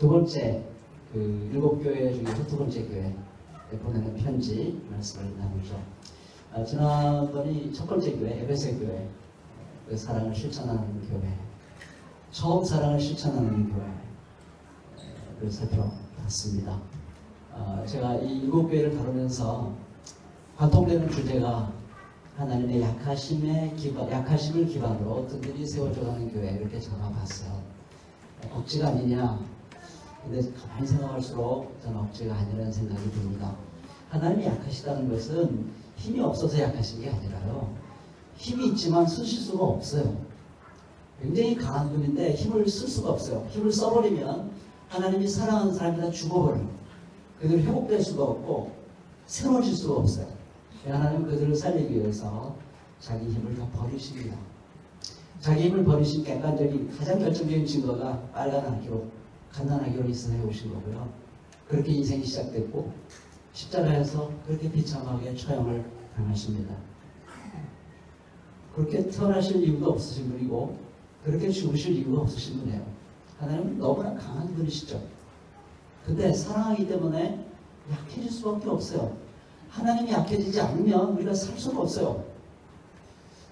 두 번째 그 일곱 교회 중에서 두 번째 교회 보내는 편지 말씀을 나누죠. 지난번이 첫 번째 교회 에베소 교회 그 사랑을 실천하는 교회, 처음 사랑을 실천하는 교회를 살펴봤습니다. 제가 이 일곱 교회를 다루면서 관통되는 주제가 하나님의 약하심을 기반으로 든든히 세워져가는 교회 이렇게 잡아봤어요. 억지가 아니냐? 근데 가만히 생각할수록 저는 억지가 아니라는 생각이 듭니다. 하나님이 약하시다는 것은 힘이 없어서 약하신 게 아니라요. 힘이 있지만 쓰실 수가 없어요. 굉장히 강한 분인데 힘을 쓸 수가 없어요. 힘을 써버리면 하나님이 사랑하는 사람이 다 죽어버려요. 그들이 회복될 수가 없고 새로워질 수가 없어요. 하나님은 그들을 살리기 위해서 자기 힘을 다 버리십니다. 자기 힘을 버리신 객관적인 가장 결정적인 증거가 빨간 안기로 갓난아기로 이 세상에 오신 거고요. 그렇게 인생이 시작됐고 십자가에서 그렇게 비참하게 처형을 당하십니다. 그렇게 태어나실 이유가 없으신 분이고 그렇게 죽으실 이유가 없으신 분이에요. 하나님은 너무나 강한 분이시죠. 근데 사랑하기 때문에 약해질 수밖에 없어요. 하나님이 약해지지 않으면 우리가 살 수가 없어요.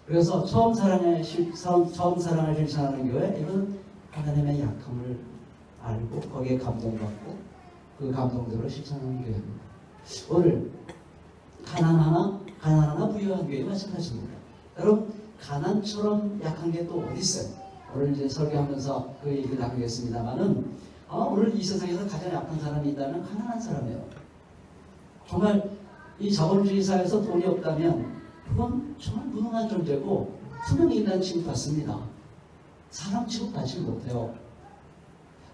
그래서 처음 사랑을 실천하는 교회, 이건 하나님의 약함을 알고 거기에 감동받고 그 감동대로 실천하는 교회입니다. 오늘 가난하나 부유한 교회 마찬가지입니다. 여러분, 가난처럼 약한 게 또 어디 있어요? 오늘 이제 설교하면서 그 얘기를 나누겠습니다만은 오늘 이 세상에서 가장 약한 사람이 있다면 가난한 사람이에요. 정말 이 자본주의 사회에서 돈이 없다면 그건 정말 무능한 존재고 투명인간 취급받습니다. 사람 취급받지 못해요.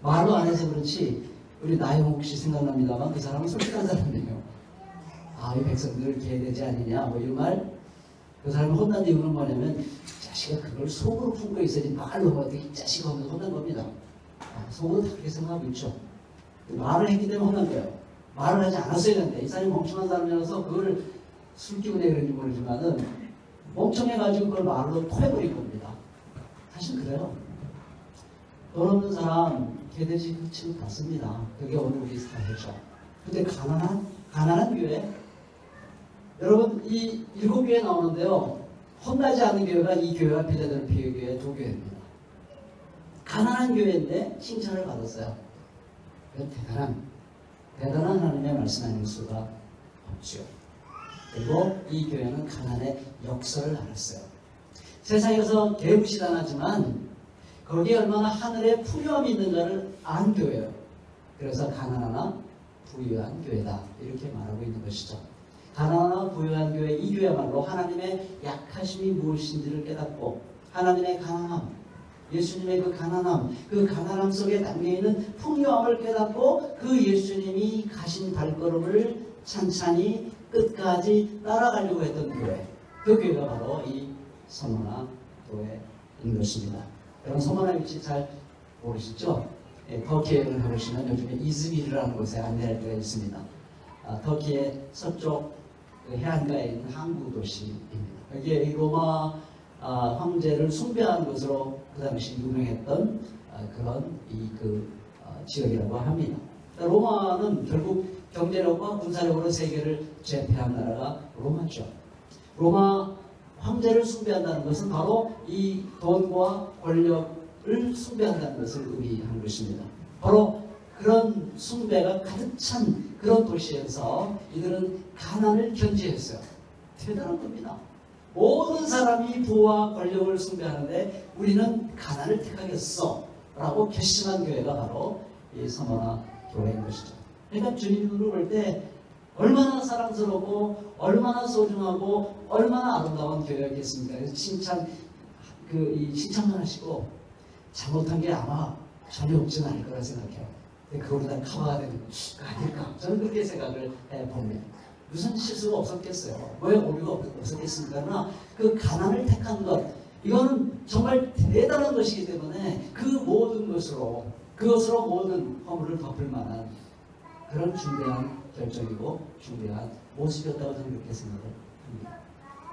말로 안 해서 그렇지 우리 나영욱 씨 생각납니다만 그 사람은 솔직한 사람이에요. 이 백성들 개돼지 아니냐 뭐 이 말. 그 사람을 혼난 이유는 뭐냐면 자식이 그걸 속으로 품고 있어야지 말로 하고 이 자식아 하면서 혼난 겁니다. 속으로 다 그렇게 생각하고 있죠. 말을 했기 때문에 혼난 거예요. 말을 하지 않았어야 되는데 이 사람이 멍청한 사람이라서 그걸 술기운에 그런지 모르지만은 멍청해가지고 그걸 말로 토해버린 겁니다. 사실 그래요. 돈 없는 사람 개돼지 취급받습니다. 그게 오늘 우리 사회죠. 근데 가난한 교회, 여러분 이 일곱 교회 나오는데요. 혼나지 않는 교회가 이 교회와 필라델피아 교회 두 교회입니다. 가난한 교회인데 칭찬을 받았어요. 대단한 하나님의 말씀 아닐 수가 없죠. 그리고 이 교회는 가난의 역사를 알았어요. 세상에서 개무시당하지만 거기에 얼마나 하늘의 풍요함이 있는가를 안 교회예요. 그래서 가난하나 부유한 교회다 이렇게 말하고 있는 것이죠. 가난하나 부유한 교회, 이 교회야말로 하나님의 약하심이 무엇인지를 깨닫고 하나님의 가난함, 예수님의 그 가난함 속에 담겨있는 풍요함을 깨닫고 그 예수님이 가신 발걸음을 찬찬히 끝까지 따라가려고 했던 교회, 그 교회가 바로 이 서머나 교회인 것입니다. 여러분 서머나 위치 잘 모르시죠? 터키에 가보시면 요즘에 이즈미르라는 곳에 안내할 때가 있습니다. 터키의 서쪽 해안가에 있는 항구 도시입니다. 여기에 로마 황제를 숭배하는 것으로 그 당시 유명했던 그런 지역이라고 합니다. 로마는 결국 경제력과 군사력으로 세계를 제패한 나라가 로마죠. 로마 황제를 숭배한다는 것은 바로 이 돈과 권력을 숭배한다는 것을 의미하는 것입니다. 바로 그런 숭배가 가득 찬 그런 도시에서 이들은 가난을 견지했어요. 대단한 겁니다. 모든 사람이 부와 권력을 숭배하는데 우리는 가난을 택하겠어 라고 결심한 교회가 바로 이 서머나 교회인 것이죠. 그러니까 주님으로 볼 때 얼마나 사랑스럽고 얼마나 소중하고 얼마나 아름다운 교회였겠습니까? 그래서 칭찬만 하시고 잘못한 게 아마 전혀 없지는 않을 거라 생각해요. 근데 그걸로 다 커버가 되는 거 아닐까? 저는 그렇게 생각을 해봅니다. 무슨 실수가 없었겠어요? 왜 오류가 없었겠습니까? 그러나 그 가난을 택한 것, 이거는 정말 대단한 것이기 때문에 그 모든 그것으로 모든 허물을 덮을 만한 그런 중대한 결정이고 중대한 모습이었다고 저는 그렇게 생각을 합니다.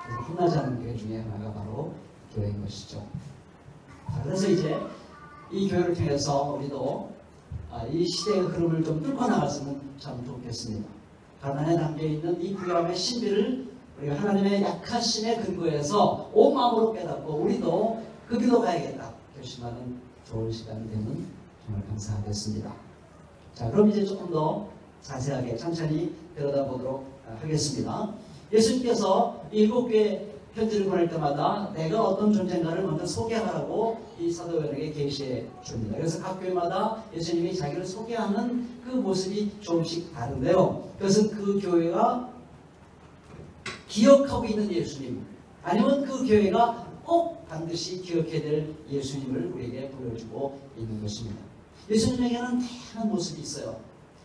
그래서 혼나지 않는 교회 중에 하나가 바로 교회인 것이죠. 그래서 이제 이 교회를 통해서 우리도 이 시대의 흐름을 좀 뚫고 나갔으면 참 좋겠습니다. 가난에 담겨있는 이 구약의 신비를 우리가 하나님의 약하심에 근거해서 온 마음으로 깨닫고 우리도 그 길로 가야겠다 결심하는 좋은 시간이 되면 정말 감사하겠습니다. 자, 그럼 이제 조금 더 자세하게 천천히 들여다보도록 하겠습니다. 예수님께서 7개 편지를 보낼 때마다 내가 어떤 존재인가를 먼저 소개하라고 이 사도 요한에게 계시해 줍니다. 그래서 각 교회마다 예수님이 자기를 소개하는 그 모습이 조금씩 다른데요. 그것은 그 교회가 기억하고 있는 예수님, 아니면 그 교회가 꼭 반드시 기억해야 될 예수님을 우리에게 보여주고 있는 것입니다. 예수님에게는 다양한 모습이 있어요.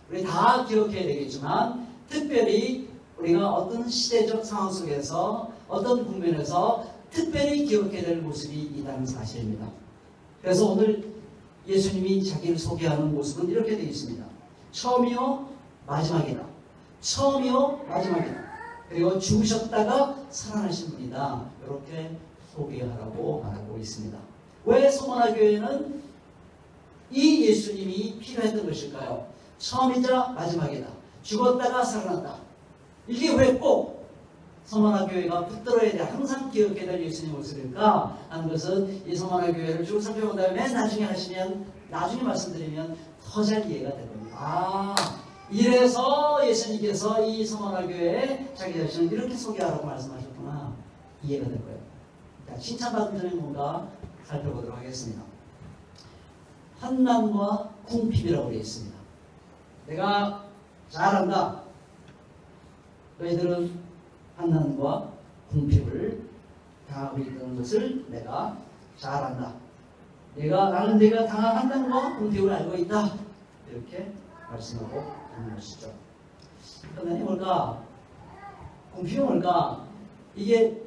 우리 다 기억해야 되겠지만 특별히 우리가 어떤 시대적 상황 속에서 어떤 국면에서 특별히 기억해야 될 모습이 있다는 사실입니다. 그래서 오늘 예수님이 자기를 소개하는 모습은 이렇게 되어 있습니다. 처음이요 마지막이다. 처음이요 마지막이다. 그리고 죽으셨다가 살아나신 분이다. 이렇게 소개하라고 말하고 있습니다. 왜 소모나 교회는 이 예수님이 필요했던 것일까요? 처음이자 마지막이다. 죽었다가 살아난다. 이게 왜 꼭 소모나 교회가 붙들어야 돼, 항상 기억해야 될 예수님 모습일까 하는 것은 이 소모나 교회를 쭉 살펴본 다음에 나중에 말씀드리면 더 잘 이해가 될 겁니다. 이래서 예수님께서 이 소모나 교회에 자기 자신을 이렇게 소개하라고 말씀하셨구나. 이해가 될 거예요. 자, 칭찬받은 점이 뭔가 살펴보도록 하겠습니다. 환난과 궁핍이라고 되어 있습니다. 내가 잘한다. 너희들은 환난과 궁핍을 당하고 있다는 것을 내가 잘한다. 나는 내가 당한 환난과 궁핍을 알고 있다. 이렇게 말씀하고 있는 것이죠. 환난이 뭘까? 궁핍이 뭘까? 이게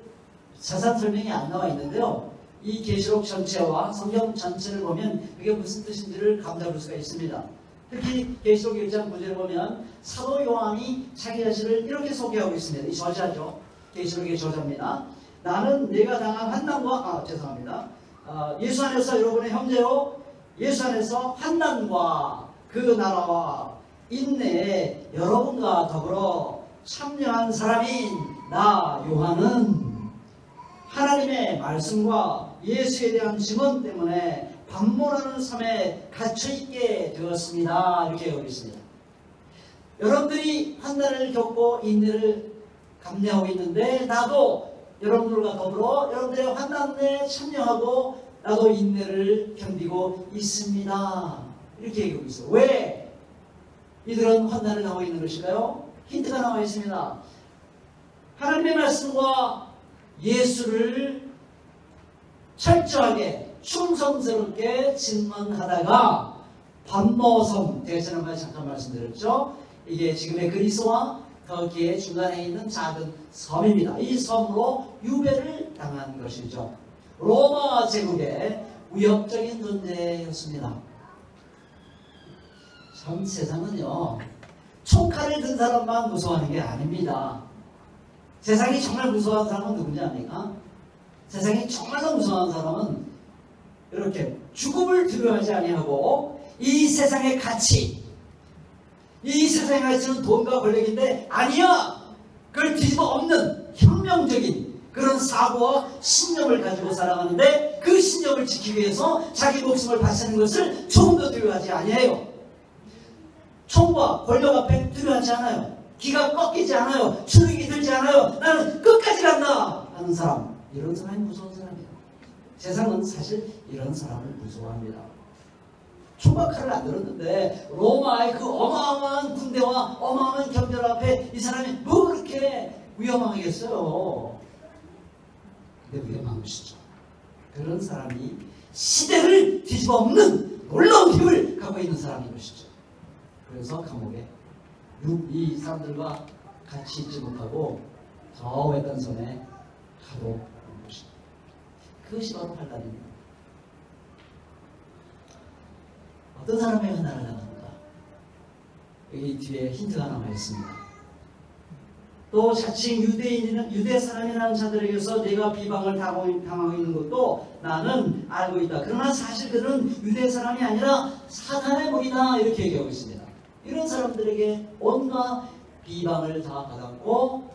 자세한 설명이 안 나와 있는데요. 이 계시록 전체와 성경 전체를 보면 그게 무슨 뜻인지를 감잡을 수가 있습니다. 특히 계시록 1장 9절을 보면 사도 요한이 자기 자신을 이렇게 소개하고 있습니다. 이 저자죠. 계시록의 저자입니다. 나는 내가 당한 환난과 예수 안에서 여러분의 형제요, 예수 안에서 환난과 그 나라와 인내에 여러분과 더불어 참여한 사람인 나 요한은 하나님의 말씀과 예수에 대한 증언 때문에 반모라는 섬에 갇혀있게 되었습니다. 이렇게 여기 있습니다. 여러분들이 환난을 겪고 인내를 감내하고 있는데 나도 여러분들과 더불어 여러분들의 환난에 참여하고 나도 인내를 견디고 있습니다. 이렇게 얘기하고 있어요. 왜 이들은 환난을 당하고 있는 것일까요? 힌트가 나와 있습니다. 하나님의 말씀과 예수를 철저하게 충성스럽게 증언하다가 반모섬, 제가 지난번에 잠깐 말씀드렸죠. 이게 지금의 그리스와 거기에 중간에 있는 작은 섬입니다. 이 섬으로 유배를 당한 것이죠. 로마 제국의 위협적인 존재였습니다. 참 세상은요, 총칼을 든 사람만 무서워하는 게 아닙니다. 세상이 정말 무서워하는 사람은 누군지 압니까? 세상이 정말로 무서워하는 사람은 이렇게 죽음을 두려워하지 아니하고 이 세상의 가치, 이 세상의 가치는 돈과 권력인데 아니야! 그걸 뒤집어 엎는 혁명적인 그런 사고와 신념을 가지고 살아가는데 그 신념을 지키기 위해서 자기 목숨을 바치는 것을 조금도 두려워하지 아니해요. 총과 권력 앞에 두려워하지 않아요. 기가 꺾이지 않아요. 추격이 들지 않아요. 나는 끝까지 간다 하는 사람, 이런 사람이 무서운 사람이에요. 세상은 사실 이런 사람을 무서워합니다. 총과 칼을 안 들었는데 로마의 그 어마어마한 군대와 어마어마한 경찰 앞에 이 사람이 뭐 그렇게 위험하겠어요. 근데 위험한 것이죠. 그런 사람이 시대를 뒤집어 엎는 놀라운 힘을 갖고 있는 사람인 것이죠. 그래서 감옥에 이 사람들과 같이 있지 못하고 저 외딴 섬에 가도 오는 것입니다. 그것이 바로 환난입니다. 어떤 사람의 환난을 당하는가? 여기 뒤에 힌트가 남아 있습니다. 또 자칭 유대 사람이라는 자들에게서 내가 비방을 당하고 있는 것도 나는 알고 있다. 그러나 사실 그들은 유대 사람이 아니라 사탄의 무리다 이렇게 얘기하고 있습니다. 이런 사람들에게 온갖 비방을 다 받았고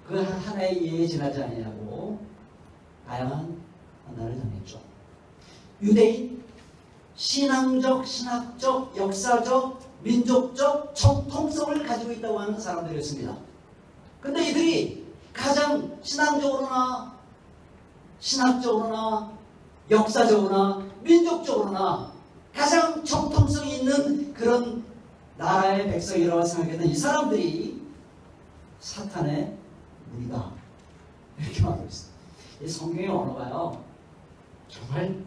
그 하나의 예에 지나지 아니하고 다양한 하나를 당했죠. 유대인 신앙적, 신학적, 역사적, 민족적 정통성을 가지고 있다고 하는 사람들이었습니다. 근데 이들이 가장 신앙적으로나 신학적으로나 역사적으로나 민족적으로나 가장 정통성이 있는 그런 나라의 백성이라고 생각했던 이 사람들이 사탄의 무리다 이렇게 말하고 있어요. 이 성경의 언어가요 정말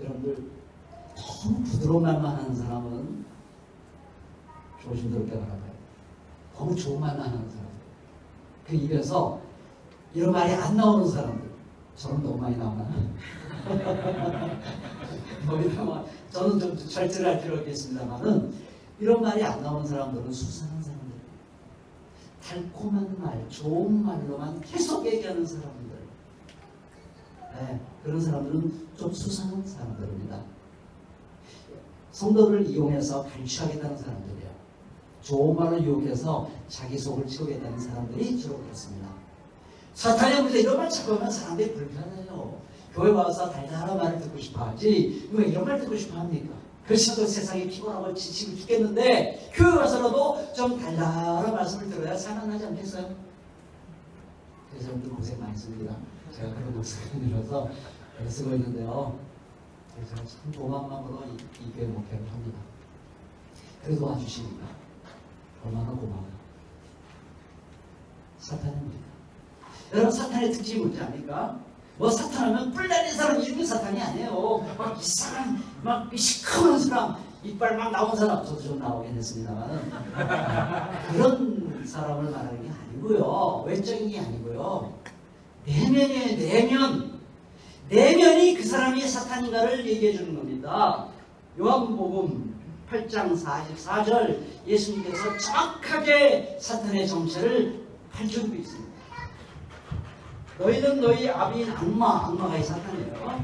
여러분들 너무 부드러운 말만 하는 사람은 조심스럽게 바라봐요. 너무 좋은 말만 하는 사람들, 그 입에서 이런 말이 안 나오는 사람들, 저는 너무 많이 나오나? 저는 좀 절제를 할 필요가 있겠습니다만은 이런 말이 안 나오는 사람들은 수상한 사람들, 달콤한 말, 좋은 말로만 계속 얘기하는 사람들, 네, 그런 사람들은 좀 수상한 사람들입니다. 성도를 이용해서 갈취하겠다는 사람들이에요. 좋은 말을 유혹해서 자기 속을 채우겠다는 사람들이 주로 그렇습니다. 사탄의 문제 이런 말 자꾸 하면 사람들이 불편해요. 교회 와서 달달한 말을 듣고 싶어 하지 왜 이런 말 듣고 싶어 합니까? 그렇지도 세상이 피곤하고 지치고 죽겠는데 교회 와서라도 좀 달달한 말씀을 들어야 살만하지 않겠어요? 그래서 여러분들 고생 많습니다. 제가 그런 목소리를 들어서 쓰고 있는데요. 그래서 참 고마운 마음으로 이 교회 목회를 합니다. 그래도 와주시니까 얼마나 고마워요. 사탄의 무리다. 여러분 사탄의 특징이 뭔지 압니까? 뭐 사탄하면 뿔 날린 사람 이름이 사탄이 아니에요. 막 이상한 막 시커먼 사람, 이빨 막 나온 사람, 저도 좀 나오긴 했습니다만 그런 사람을 말하는 게 아니고요. 외적인 게 아니고요. 내면이에요. 내면이 그 사람이 사탄인가를 얘기해 주는 겁니다. 요한복음 8장 44절 예수님께서 정확하게 사탄의 정체를 밝혀주고 있습니다. 너희는 너희 아비인 악마가 이 사탄이에요.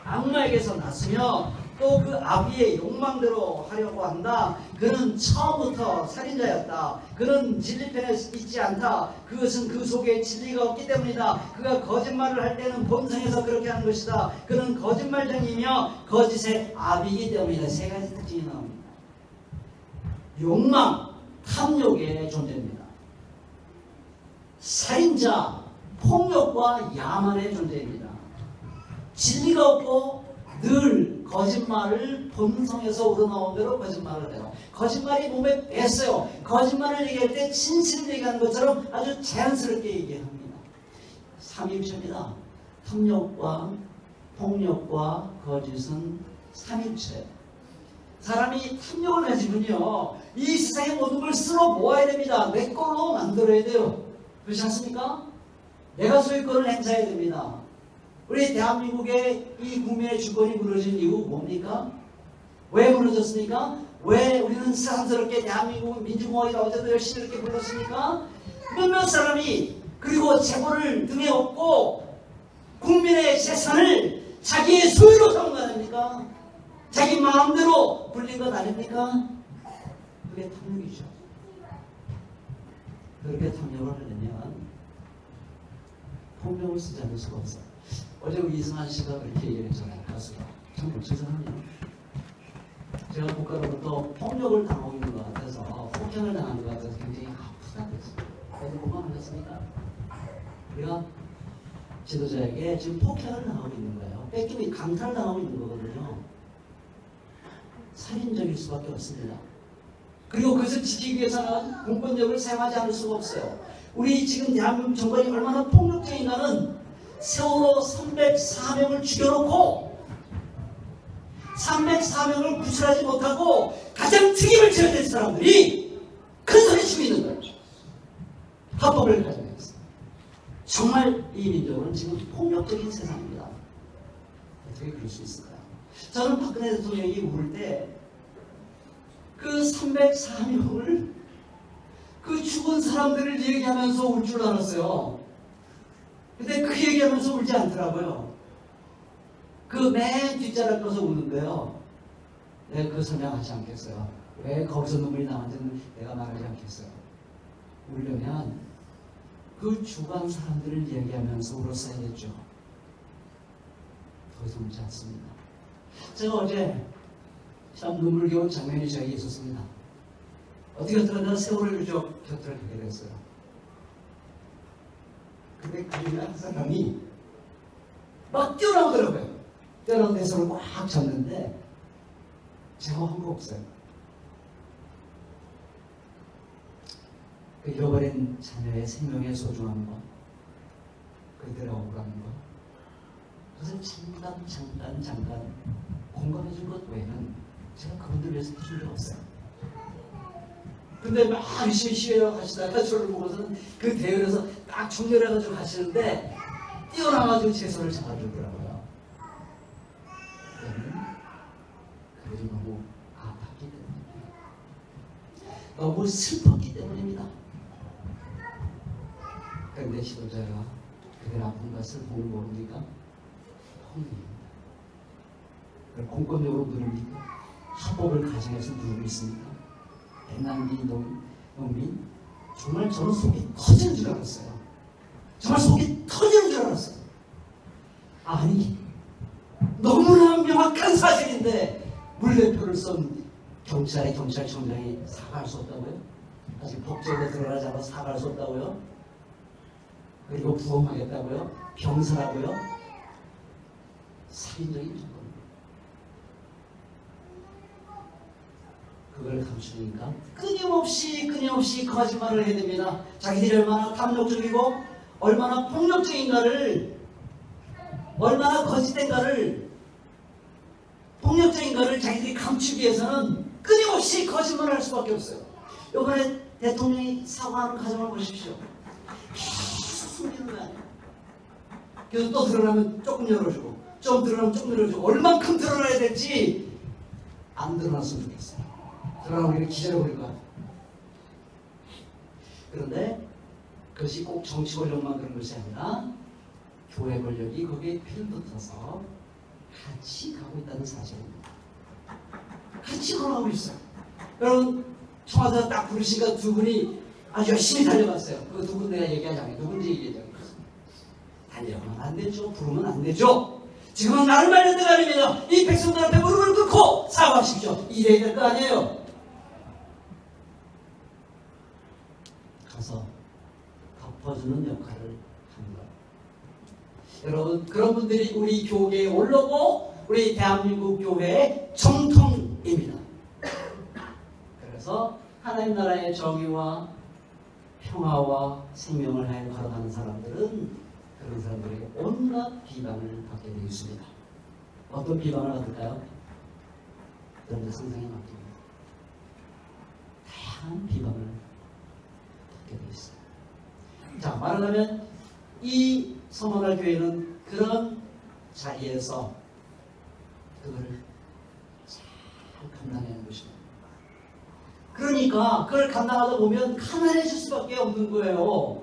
악마에게서 났으며 또 그 아비의 욕망대로 하려고 한다. 그는 처음부터 살인자였다. 그는 진리편에 있지 않다. 그것은 그 속에 진리가 없기 때문이다. 그가 거짓말을 할 때는 본성에서 그렇게 하는 것이다. 그는 거짓말쟁이며 거짓의 아비이기 때문이다. 세 가지 특징이 나옵니다. 욕망, 탐욕의 존재입니다. 살인자, 폭력과 야만의 존재입니다. 진리가 없고 늘 거짓말을 본성에서 우러나온 대로 거짓말을 해요. 거짓말이 몸에 뱄어요. 거짓말을 얘기할 때 진실을 얘기하는 것처럼 아주 자연스럽게 얘기합니다. 삼일체입니다. 탐욕과 폭력과 거짓은 삼일체예요. 사람이 탐욕을 가지면요 이 세상의 모든 걸 쓸어 모아야 됩니다. 내 걸로 만들어야 돼요. 그렇지 않습니까? 내가 소유권을 행사해야 됩니다. 우리 대한민국의 이 국민의 주권이 무너진 이유 뭡니까? 왜 무너졌습니까? 왜 우리는 사람스럽게 대한민국은 민주공화국이라 어제도 열심히 이렇게 불렀습니까? 몇몇 사람이 그리고 재벌을 등에 업고 국민의 재산을 자기의 소유로 삼은 거 아닙니까? 자기 마음대로 불린 것 아닙니까? 그게 탐욕이죠. 그렇게 탐욕을 하려면 폭력을 쓰지 않을 수가 없어요. 어제 이승환 씨가 그렇게 얘기했잖아요. 가수가. 참 멋지잖아요. 제가 국가로부터 폭력을 당하고 있는 것 같아서 폭행을 당하는 것 같아서 굉장히 아프다 그랬어요. 어제 공감하셨습니까? 우리가 지도자에게 지금 폭행을 당하고 있는 거예요. 뺏김이 강탈을 당하고 있는 거거든요. 살인적일 수밖에 없습니다. 그리고 그것을 지키기 위해서는 공권력을 사용하지 않을 수가 없어요. 우리 지금 대한민국 정권이 얼마나 폭력적인가는 세월호 304명을 죽여놓고 304명을 구출하지 못하고 가장 책임을 져야 될 사람들이 큰 소리 치고 있는 거예요. 합법을 가정했어요. 정말 이 민족은 지금 폭력적인 세상입니다. 어떻게 그럴 수 있을까요? 저는 박근혜 대통령이 울 때 그 304명을 그 죽은 사람들을 얘기하면서 울 줄 알았어요. 근데 그 얘기하면서 울지 않더라고요. 그 맨 뒷자리를 꺼서 우는데요. 내가 그 설명하지 않겠어요. 왜 거기서 눈물이 나왔는지 내가 말하지 않겠어요. 울려면 그 죽은 사람들을 얘기하면서 울었어야겠죠. 더 이상 울지 않습니다. 제가 어제 참 눈물겨운 장면이 저에게 있었습니다. 어떻게 했더라 세월을 유적 곁을 가게 됐어요. 근데 그 중에 한 사람이 막 뛰어나오더라고요. 뛰어나온 내 손을 꽉 잡는데 제가 한 거 없어요. 그 잃어버린 자녀의 생명의 소중함과 그들의 억울함과 그것을 잠깐 공감해 준 것 외에는 제가 그분들 위해서 해준 게 없어요. 근데 막 열심히 시위하고 가시다가 저를 보고서는 그 대열에서 딱 정렬해가지고 가시는데 뛰어나가지고 제 손을 잡아주더라고요. 그때는 그들이 너무 아팠기 때문입니다. 너무 슬펐기 때문입니다. 그런데 지도자가 그들 아픈 것을 보고 모릅니까? 혼입니다. 공권력으로 누릅니까? 합법을 가정해서 누르고 있습니까? 백남기 농민 정말 저는 속이 터지는 줄 알았어요. 정말 속이 터지는 줄 알았어요. 아니 너무나 명확한 사실인데 물대표를 쏜 경찰청장이 사과할 수 없다고요? 아직 법정에 들어가지 않아 사과할 수 없다고요? 그리고 부검하겠다고요? 병사라고요? 살인적인 조건. 그걸 감추니까 끊임없이 거짓말을 해야 됩니다. 자기들이 얼마나 탐욕적이고 얼마나 폭력적인가를, 얼마나 거짓된가를, 폭력적인가를 자기들이 감추기 위해서는 끊임없이 거짓말을 할 수밖에 없어요. 이번에 대통령이 사과하는 과정을 보십시오. 계속 숨기는 거 아니에요. 그래서 또 드러나면 조금 열어주고, 좀 드러나면 조금 열어주고, 얼만큼 드러나야 될지 안 드러났으면 좋겠어요. 드러나면 우리가 기절해버릴 것 같아요. 그런데 그것이 꼭 정치 권력만 그런 것이 아니라 교회 권력이 거기에 필붙어서 같이 가고 있다는 사실입니다. 같이 걸어가고 있어요. 여러분 청와대에서 딱 부르시니까 두 분이 아주 열심히 달려갔어요. 그 두 분 내가 얘기하지 않아요. 누군지 얘기하자고. 달려가면 안 되죠. 부르면 안 되죠. 지금은 나를 말릴 때가 아닙니다. 이 백성들 앞에 무릎을 꿇고 사과하십시오. 이래야 될 거 아니에요. 가서 덮어주는 역할을 합니다. 여러분 그런 분들이 우리 교계에 올라오고 우리 대한민국 교회의 정통입니다. 그래서 하나님 나라의 정의와 평화와 생명을 하여 걸어가는 사람들은 그런 사람들에게 온갖 비방을 받게 되어 있습니다. 어떤 비방을 받을까요? 여러분들 상상에 맡깁니다. 다양한 비방을 받게 되어 있어요. 자, 말하자면 이 서머날 교회는 그런 자리에서 그거를 잘 감당하는 것입니다. 그러니까 그걸 감당하다 보면 가난해질 수밖에 없는 거예요.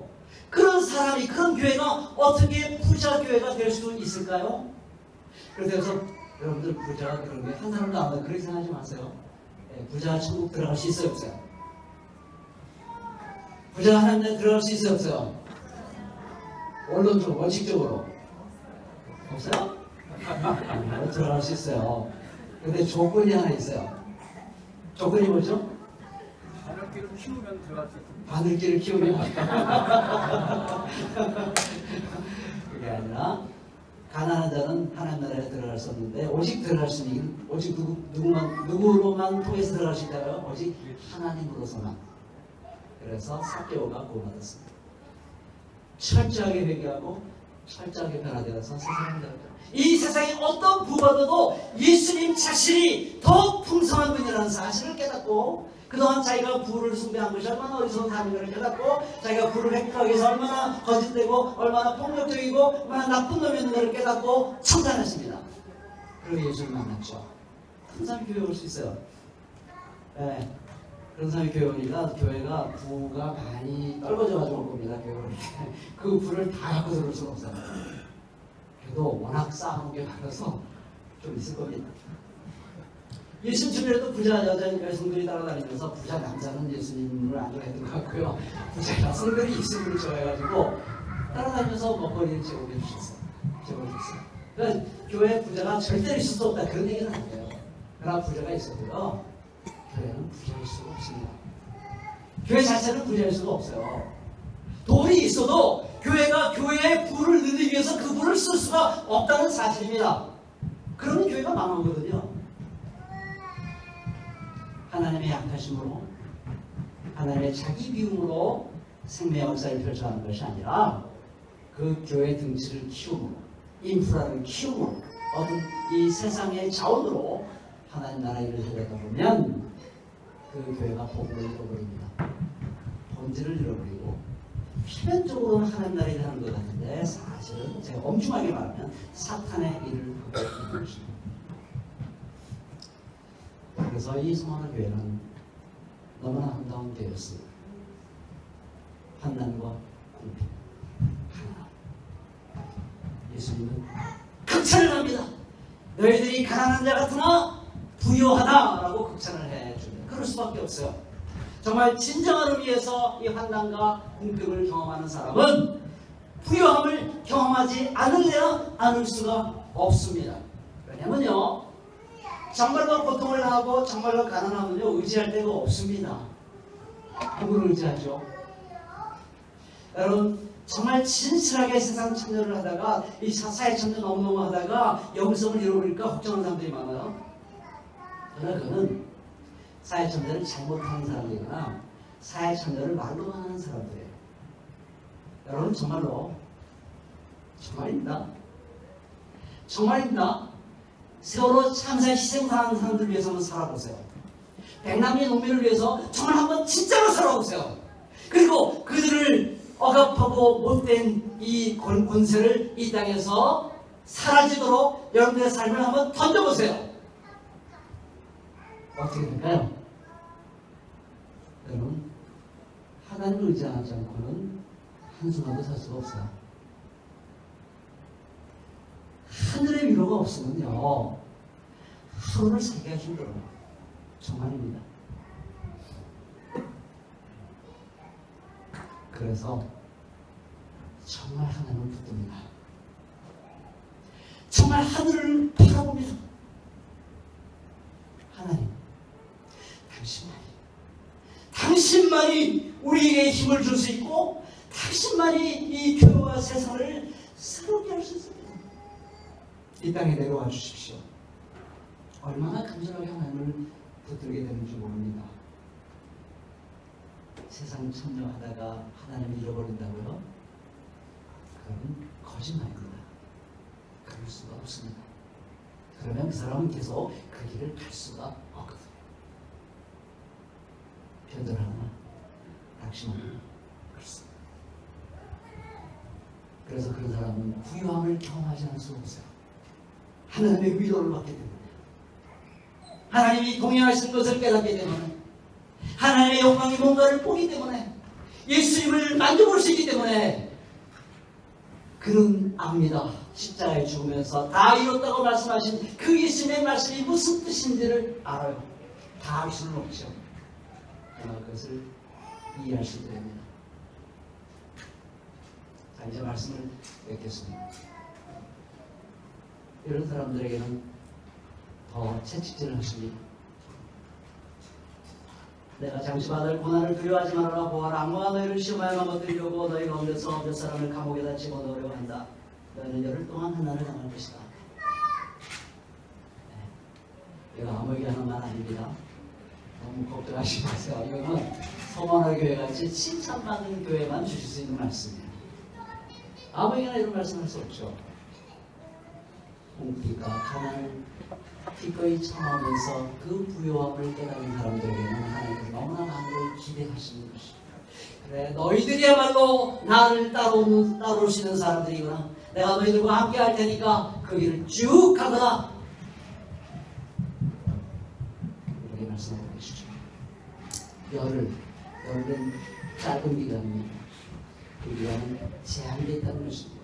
그런 사람이, 그런 교회가 어떻게 부자 교회가 될 수 있을까요? 그래서 여러분들 부자가 그런 게 한 사람도 안 돼. 그렇게 생각하지 마세요. 부자가 천국 들어갈 수 있어요, 없어요? 부자가 하나님 나라에 들어갈 수 있어요, 없어요? 원론적으로, 원칙적으로 없어요? 들어갈 수 있어요. 근데 조건이 하나 있어요. 조건이 뭐죠? 바늘기를 키우면 들어갈 수 있습니다. 바늘기를 키우면 그게 아니라 가난한 자는 하나님 나라에 들어갈 수 없는데 오직 들어갈 수 있는, 오직 누구로만 통해서 들어갈 수 있다고요? 오직 하나님으로서만. 그래서 삭개오가 구원받았습니다. 철저하게 회개하고 철저하게 변화되어서 세상을 살았다. 이 세상에 어떤 부받아도 예수님 자신이 더 풍성한 분이라는 사실을 깨닫고 그동안 자기가 부를 숭배한 것이 얼마나 어리석은 것을 깨닫고 자기가 부를 획득하기 위해서 얼마나 거짓되고 얼마나 폭력적이고 얼마나 나쁜 놈이었는 것을 깨닫고 청산했습니다. 그리고 예수를 만났죠. 항상 교회 올 수 있어요. 네. 그런 사람이 교회 오니까 교회가 부가 많이 떨궈져가지고 올 겁니다. 교회 올 때. 그 부를 다 갖고 들어올 수가 없잖아요. 그래도 워낙 쌓아놓은 게 많아서 좀 있을 겁니다. 예수님 주변에도 부자 여성들이 따라다니면서 부자 남자는 예수님을 안 좋아했던 것 같고요. 부자 여성들이 예수님을 좋아해가지고 따라다니면서 먹거리를 제공해 주셨어요. 그러니까 교회 부자가 절대로 있을 수 없다 그런 얘기는 아니에요. 그러나 부자가 있어도요. 교회는 부자일 수가 없습니다. 교회 자체는 부자일 수가 없어요. 돈이 있어도 교회가 교회의 부를 늘리기 위해서 그 부를 쓸 수가 없다는 사실입니다. 그러면 교회가 망하거든요. 하나님의 약하심으로 하나님의 자기 비움으로 생명 역사를 펼쳐가는 것이 아니라 그 교회 등치를 키움으로 인프라를 키움으로 얻은 이 세상의 자원으로 하나님 나라 일을 하려다 보면 그 교회가 복음을 잃어버립니다. 본질을 잃어버리고 표면적으로는 하나님 나라 일을 하는 것 같은데 사실은 제가 엄중하게 말하면 사탄의 일을 하고 있는 것입니다. 그래서 이 소망의 교회는 너무나 아름다운 교회였습니다. 환난과 공평 하나. 예수님은 극찬을 합니다. 너희들이 가난한 자 같으나 부유하다라고 극찬을 해줍니다. 그럴 수밖에 없어요. 정말 진정한 의미에서 이 환난과 공평을 경험하는 사람은 부유함을 경험하지 않을래야 않을 수가 없습니다. 왜냐면요, 정말로 고통을 당하고 정말로 가난하면요 의지할 데가 없습니다. 누구를 의지하죠? 여러분 정말 진실하게 세상 참여를 하다가 이 사회 참여 너무너무 하다가 영성을 잃어버릴까 걱정하는 사람들이 많아요. 그러나 그는 사회 참여를 잘못하는 사람이거나 사회 참여를 말로만 하는 사람들이에요. 여러분 정말로 정말입니다. 정말입니다. 세월호 참사 희생당한 사람들을 위해서 한번 살아보세요. 백남리 농민을 위해서 정말 한번 진짜로 살아보세요. 그리고 그들을 억압하고 못된 이 권세를 이 땅에서 사라지도록 여러분들의 삶을 한번 던져보세요. 어떻게 될까요? 여러분 하나님을 의지하지 않고는 한순간도 살 수가 없어요. 하늘의 위로가 없으면요 하루를 살기가 힘들어요. 정말입니다. 그래서 정말 하나님을 붙듭니다. 정말 하늘을 바라봅니다. 하나님, 당신만이 우리에게 힘을 줄 수 있고 당신만이 이 교회와 세상을 새롭게 할 수 있습니다. 이 땅에 내려와 주십시오. 얼마나 간절하게 하나님을 붙들게 되는지 모릅니다. 세상 참여하다가 하나님을 잃어버린다고요? 그건 거짓말입니다. 그럴 수가 없습니다. 그러면 그 사람은 계속 그 길을 갈 수가 없거든요. 편들하나 낙심하나 그렇습니다. 그래서 그런 사람은 부유함을 경험하지 않을 수가 없어요. 하나님의 위로를 받게 됩니다. 하나님이 동행하신 것을 깨닫게 되면 하나님의 영광이 뭔가를 보기 때문에 예수님을 만져볼 수 있기 때문에 그는 압니다. 십자가에 죽으면서 다 이뤘다고 말씀하신 그 예수님의 말씀이 무슨 뜻인지를 알아요. 다 알 수는 없죠. 그러나 그것을 이해할 수 있게 됩니다. 자, 이제 말씀을 맺겠습니다. 이런 사람들에게는 더 채찍질을 하십니다. 내가 잠시 받을 고난을 두려워하지 말아라. 보아라, 악마가 너희를 시험하여 넘어뜨리려고 너희 가운데서 몇 사람을 감옥에다 집어넣으려고 한다. 너희는 열흘 동안 환난을 당할 것이다. 네. 이거 아무 얘기하는 말 아닙니다. 너무 걱정하지 마세요. 이거는 서머나 교회같이 칭찬받는 교회만 주실 수 있는 말씀이에요. 아무에게나 이런 말씀할 수 없죠. 공기가 가난을 기꺼이 참으면서 그 부요함을 깨달은 사람들에게는 하나님께서 너무나 많은 걸 기대하시는 것입니다. 그래, 너희들이야말로 나를 따라오시는 사람들이구나. 내가 너희들과 함께 할 테니까 그 길을 쭉 가거라. 이렇게 말씀해 주시죠. 열은 짧은 기간입니다. 그 기간은 제한되어 있다는 것입니다.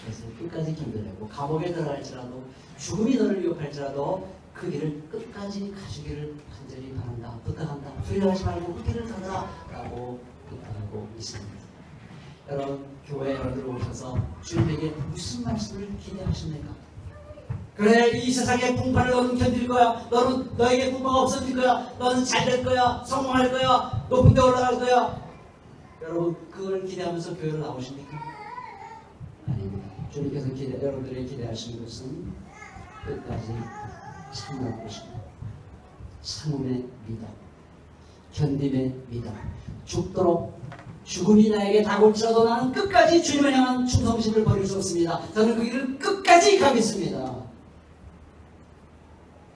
그래서 끝까지 견뎌내고 감옥에 들어갈지라도 죽음이 너를 위협할지라도 그 길을 끝까지 가시기를 간절히 바란다. 부탁한다. 두려워하지 말고 그 길을 가라 라고 부탁하고 있습니다. 여러분, 교회 여러분들 오셔서 주님에게 무슨 말씀을 기대하십니까? 그래, 이 세상의 풍파를 너는 견딜 거야. 너에게 풍파가 없어질 거야. 너는 잘 될 거야. 성공할 거야. 높은 데 올라갈 거야. 여러분, 그걸 기대하면서 교회를 나오십니까? 아닙니다. 주님께서 여러분들의 기대하시는 것은 끝까지 참는 것입니다. 참음의 믿음, 견딤의 믿음, 죽도록 죽음이 나에게 다가올지라도 나는 끝까지 주님을 향한 충성심을 버릴 수 없습니다. 저는 그 길을 끝까지 가겠습니다.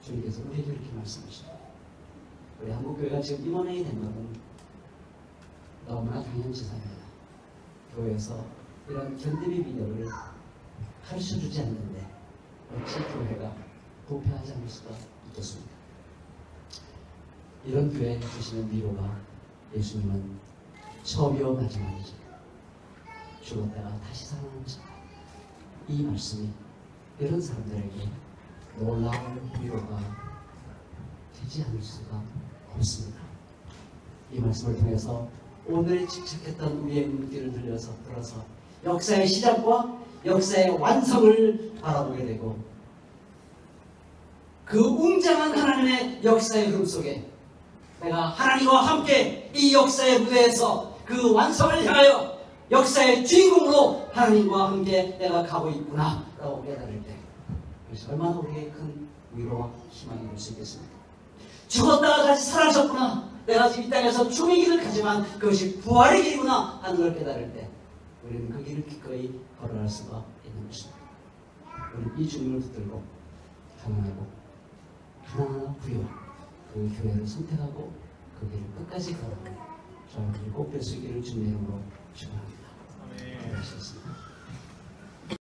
주님께서 우리에게 이렇게 말씀하십니다. 우리 한국교회가 지금 임원회의 된 것은 너무나 당연지사입니다. 교회에서 이런 견딤의 믿음을 가르쳐주지 않는데 어찌 교회가 부패하지 않을 수가 있겠습니까? 이런 교회에 주시는 위로가 예수님은 처음이요 마지막이죠. 죽었다가 다시 살아나는 자. 이 말씀이 이런 사람들에게 놀라운 위로가 되지 않을 수가 없습니다. 이 말씀을 통해서 오늘 집착했던 우리의 눈길을 들어서 역사의 시작과 역사의 완성을 바라보게 되고 그 웅장한 하나님의 역사의 흐름 속에 내가 하나님과 함께 이 역사의 무대에서 그 완성을 향하여 역사의 주인공으로 하나님과 함께 내가 가고 있구나 라고 깨달을 때 그것이 얼마나 우리에게 큰 위로와 희망이 될 수 있겠습니까? 죽었다가 다시 살아셨구나. 내가 지금 이 땅에서 죽음의 길을 가지만 그것이 부활의 길이구나 하는 걸 깨달을 때 우리는 그 길을 기꺼이 걸어갈 수가 있는 것입니다. 우리는 이 주님을 붙들고 가난하고 하나하나 부유한 그 교회를 선택하고 그 길을 끝까지 걸어가는 저희들이 꼭 될 수 있기를 주님의 이름으로 축원합니다.